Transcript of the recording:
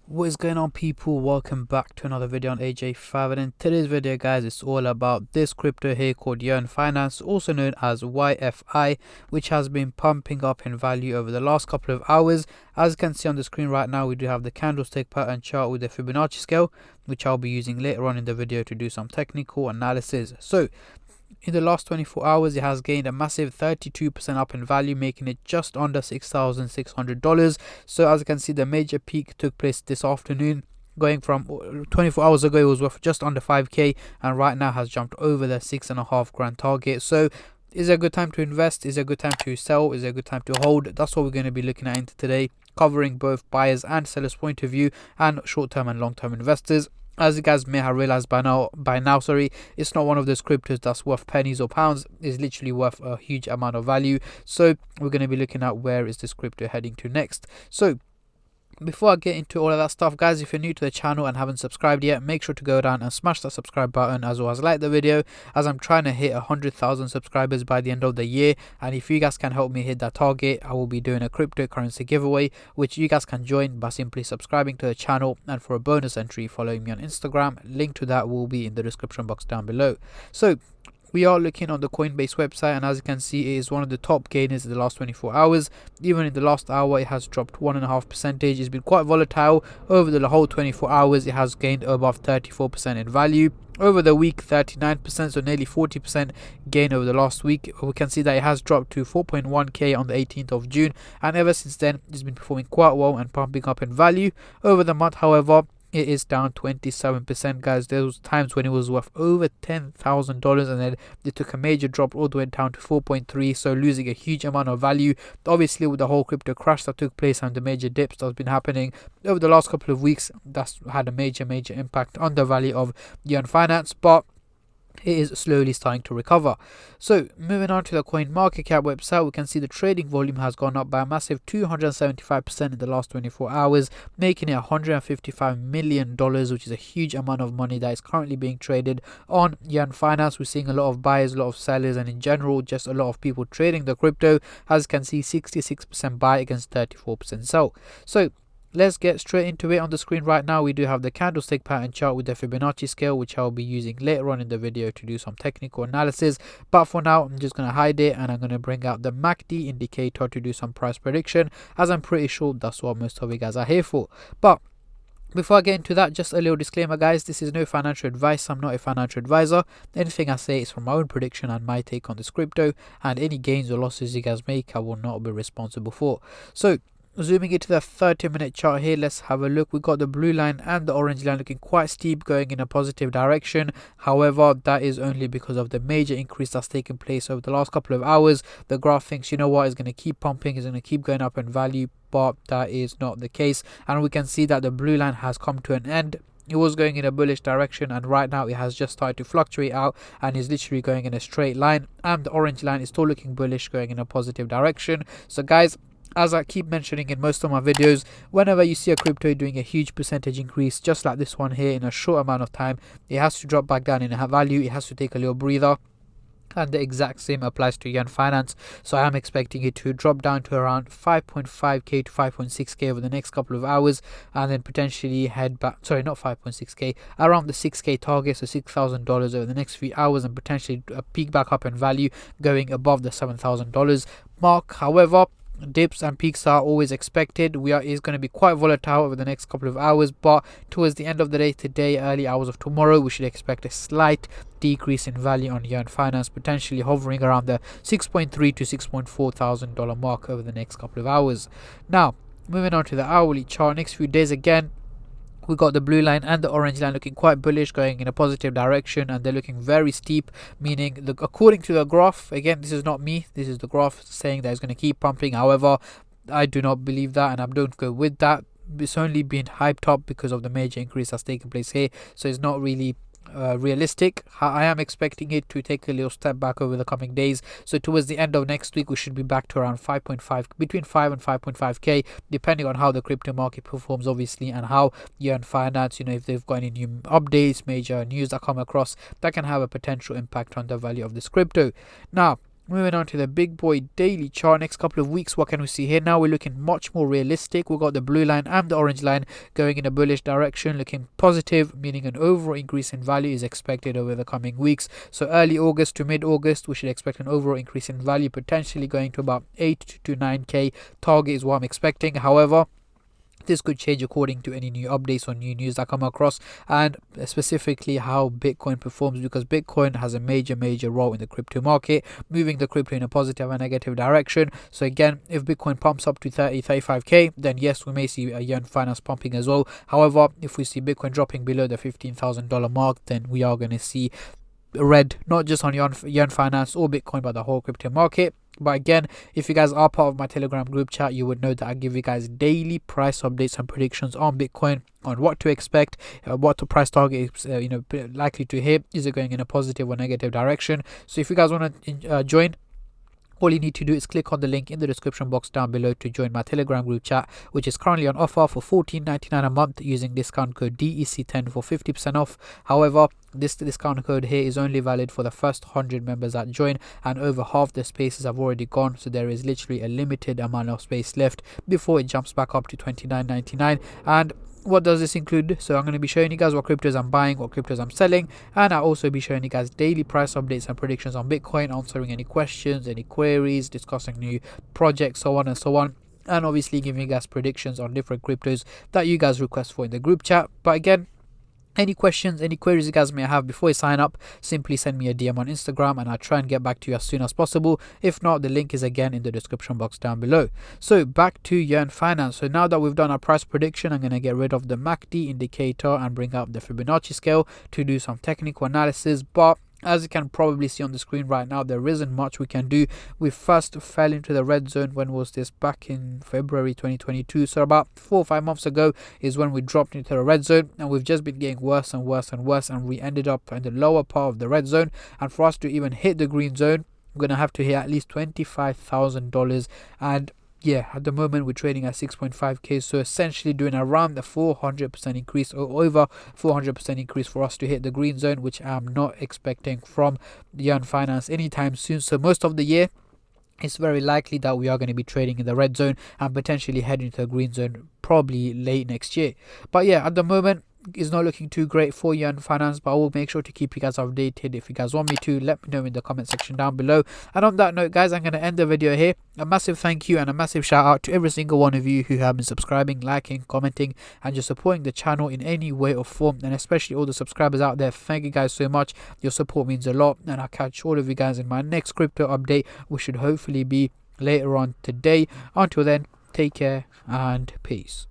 What is going on, people? Welcome back to another video on AJ5, and in today's video guys, it's all about this crypto here called Yearn Finance, also known as YFI, which has been pumping up in value over the last couple of hours. As you can see on the screen right now, we do have the candlestick pattern chart with the Fibonacci scale, which I'll be using later on in the video to do some technical analysis. So in the last 24 hours, it has gained a massive 32% up in value, making it just under $6,600. So as you can see, the major peak took place this afternoon, going from 24 hours ago it was worth just under 5k, and right now has jumped over the 6.5 grand target. So is it a good time to invest? Is it a good time to sell? Is it a good time to hold? That's what we're going to be looking at into today, covering both buyers and sellers point of view and short-term and long-term investors. As you guys may have realized by now, it's not one of those cryptos that's worth pennies or pounds. It's literally worth a huge amount of value. So we're going to be looking at where is this crypto heading to next. So before I get into all of that stuff, guys, if you're new to the channel and haven't subscribed yet, make sure to go down and smash that subscribe button, as well as like the video, as I'm trying to hit 100,000 subscribers by the end of the year. And if you guys can help me hit that target, I will be doing a cryptocurrency giveaway, which you guys can join by simply subscribing to the channel, and for a bonus entry, following me on Instagram. Link to that will be in the description box down below. So we are looking on the Coinbase website, and as you can see, it is one of the top gainers in the last 24 hours. Even in the last hour, it has dropped 1.5%. It's been quite volatile. Over the whole 24 hours, it has gained above 34% in value. Over the week, 39%, so nearly 40% gain over the last week. We can see that it has dropped to 4.1k on the 18th of June, and ever since then, it's been performing quite well and pumping up in value. Over the month, however, it is down 27%, guys. There was times when it was worth over $10,000, and then it took a major drop all the way down to 4.3, so losing a huge amount of value. Obviously, with the whole crypto crash that took place and the major dips that's been happening over the last couple of weeks, that's had a major impact on the value of Yearn Finance, but it is slowly starting to recover. So moving on to the CoinMarketCap website, we can see the trading volume has gone up by a massive 275% in the last 24 hours, making it $155 million, which is a huge amount of money that is currently being traded on Yearn Finance. We're seeing a lot of buyers, a lot of sellers, and in general just a lot of people trading the crypto. As you can see, 66% buy against 34% sell. So let's get straight into it. On the screen right now, we do have the candlestick pattern chart with the Fibonacci scale, which I'll be using later on in the video to do some technical analysis. But for now, I'm just going to hide it, and I'm going to bring out the MACD indicator to do some price prediction, as I'm pretty sure that's what most of you guys are here for. But before I get into that, just a little disclaimer, guys. This is no financial advice. I'm not a financial advisor. Anything I say is from my own prediction and my take on this crypto, and any gains or losses you guys make, I will not be responsible for. So zooming into the 30-minute chart here, let's have a look. We got the blue line and the orange line looking quite steep, going in a positive direction. However, that is only because of the major increase that's taken place over the last couple of hours. The graph thinks, you know what, is going to keep pumping, is going to keep going up in value, but that is not the case. And we can see that the blue line has come to an end. It was going in a bullish direction, and right now it has just started to fluctuate out and is literally going in a straight line. And the orange line is still looking bullish, going in a positive direction. So guys, as I keep mentioning in most of my videos, whenever you see a crypto doing a huge percentage increase, just like this one here, in a short amount of time, it has to drop back down in value. It has to take a little breather. And the exact same applies to Yearn Finance. So I am expecting it to drop down to around 5.5k to 5.6k over the next couple of hours, and then potentially head back, sorry, not 5.6k, around the 6k target, so $6,000 over the next few hours, and potentially a peak back up in value, going above the $7,000 mark. However, dips and peaks are always expected. Is going to be quite volatile over the next couple of hours, but towards the end of the day today, early hours of tomorrow, we should expect a slight decrease in value on Yearn Finance, potentially hovering around the $6.3 to $6.4 thousand mark over the next couple of hours. Now moving on to the hourly chart, next few days again, we got the blue line and the orange line looking quite bullish, going in a positive direction, and they're looking very steep, meaning according to the graph, again, this is not me, this is the graph saying that it's going to keep pumping. However, I do not believe that, and I don't go with that. It's only been hyped up because of the major increase that's taken place here, so it's not really realistic. I am expecting it to take a little step back over the coming days. So towards the end of next week, we should be back to around 5.5, between 5 and 5.5k, depending on how the crypto market performs, obviously, and how Yearn Finance, if they've got any new updates, major news that come across, that can have a potential impact on the value of this crypto. Now, Moving on to the big boy daily chart. Next couple of weeks, what can we see here? Now we're looking much more realistic. We've got the blue line and the orange line going in a bullish direction, looking positive, meaning an overall increase in value is expected over the coming weeks. So early August to mid-August, we should expect an overall increase in value, potentially going to about 8 to 9k target is what I'm expecting. However, this could change according to any new updates or new news that come across, and specifically how Bitcoin performs, because Bitcoin has a major role in the crypto market, moving the crypto in a positive and negative direction. So again, if Bitcoin pumps up to 35k, then yes, we may see a Yearn Finance pumping as well. However, if we see Bitcoin dropping below the $15,000 mark, then we are going to see red, not just on Yearn Finance or Bitcoin, but the whole crypto market. But again, if you guys are part of my Telegram group chat, you would know that I give you guys daily price updates and predictions on Bitcoin, on what to expect, what the price target is likely to hit. Is it going in a positive or negative direction? So if you guys want to join, all you need to do is click on the link in the description box down below to join my Telegram group chat, which is currently on offer for $14.99 a month using discount code DEC10 for 50% off. However, this discount code here is only valid for the first 100 members that join, and over half the spaces have already gone, so there is literally a limited amount of space left before it jumps back up to $29.99. And what does this include? So I'm going to be showing you guys what cryptos I'm buying, what cryptos I'm selling, and I'll also be showing you guys daily price updates and predictions on Bitcoin, answering any questions, any queries, discussing new projects, so on and so on, and obviously giving you guys predictions on different cryptos that you guys request for in the group chat. But again, any questions, any queries you guys may have before you sign up, simply send me a DM on Instagram and I'll try and get back to you as soon as possible. If not, the link is again in the description box down below. So back to Yearn Finance. So now that we've done our price prediction, I'm going to get rid of the MACD indicator and bring up the Fibonacci scale to do some technical analysis. But as you can probably see on the screen right now, there isn't much we can do. We first fell into the red zone. When was this? Back in February 2022. So about 4 or 5 months ago is when we dropped into the red zone, and we've just been getting worse and worse and worse, and we ended up in the lower part of the red zone. And for us to even hit the green zone, we're going to have to hit at least $25,000. And yeah, at the moment we're trading at 6.5k, so essentially doing around the 400% increase, or over 400% increase, for us to hit the green zone, which I'm not expecting from Yearn Finance anytime soon. So most of the year, it's very likely that we are going to be trading in the red zone and potentially heading to the green zone probably late next year. But yeah, at the moment is not looking too great for Yearn Finance, but I will make sure to keep you guys updated. If you guys want me to, let me know in the comment section down below. And on that note, guys, I'm going to end the video here. A massive thank you and a massive shout out to every single one of you who have been subscribing, liking, commenting, and just supporting the channel in any way or form, and especially all the subscribers out there. Thank you guys so much. Your support means a lot, and I'll catch all of you guys in my next crypto update, which should hopefully be later on today. Until then, take care and peace.